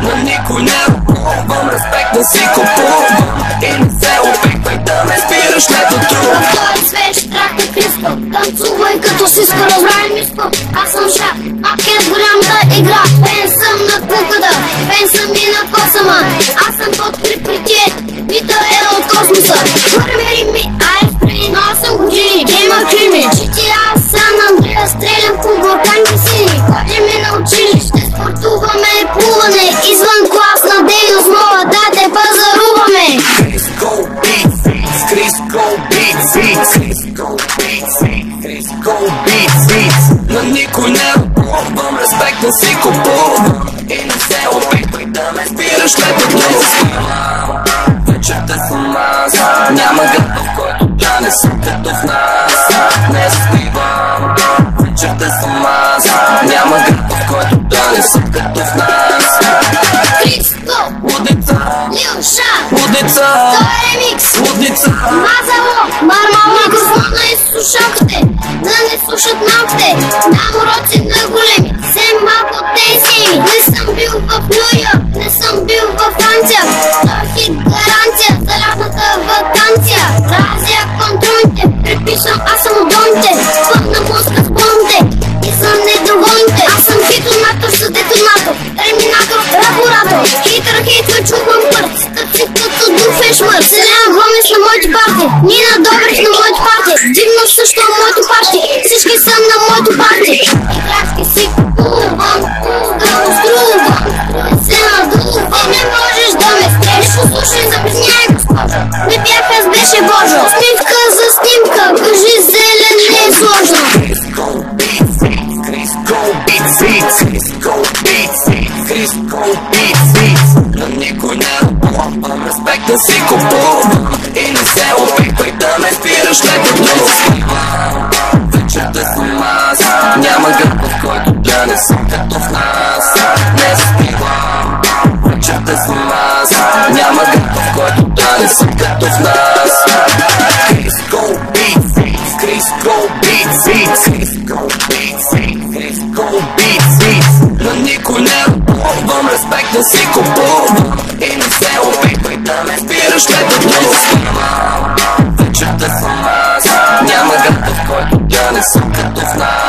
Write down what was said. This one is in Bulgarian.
На никой не ръкувам, респект не си купувам и не се опитвай да ме спираш лето трудно. Той свеж трак на Криско, танцувай като си разбрай миско. Аз съм шак, макет голямата игра. Пен съм на куката, пен съм и на косама. Аз съм под прикритие, бита е от космоса. Хвърмери ми, айсприн, 8 години, гейма крими. GTA Сан Андреас, стрелям по бурканки сини. Ходим и на училище, спортуваме плуване. Извън класна дейност мога да те пазаруваме. Криско Beats, Криско Beats, Криско Beats. На никой не ръкувам, респект не си купувам и не се опитвай да ме спираш лето трудно. Вечерта съм аз, няма град, в който да не съм като в нас. Не заспивам, вечерта съм аз, няма град, в който да не съм като в нас. Криско, Лудница, Лил Шан, лудница, той е ремикс. лудница. Мазало, бармал микрофона и слушалките, да не слушат малките. Дам уроци на големи, взем малко от тези. Не съм бил в Ню Йорк, не съм бил в Франция. Това хит гаранция за лятната ваканция. Разя контролите, приписвам, аз съм удоните. Пълна мозъка с бомбите и за недоволните. Аз съм хитонатор с детонатор, терминатор, лаборатор. Хитър хейтва, чувам пърт, стъпси като дуфеш мърт. Селена Гомес на моите парти, Нина Добрев на моите парти. Дивно също на моето парти, всички са на моето парти. Играчки си купувам, да уструвам, не се надувам. Не можеш да ме спреш, послушай, записняй госпожа. Не бях, аз беше Божо, снимка за снимка, кажи зелен не е сложно. Криско Beats, Криско Beats, Криско Beats. На никой не ръкувам, респект не си купувам и не се опитвай да ме спираш лето трудно. Вечерта съм аз, няма град, в който да не съм като в нас. Не заспивам, вечерта съм аз, няма град, в който да не съм като в нас. Криско Beats, Криско Beats, Криско Beats. На никой не ръкувам, респект не си купувам и не се опитвай да ме спираш лето трудно. Вечерта съм аз, няма град, в който да не съм като в нас.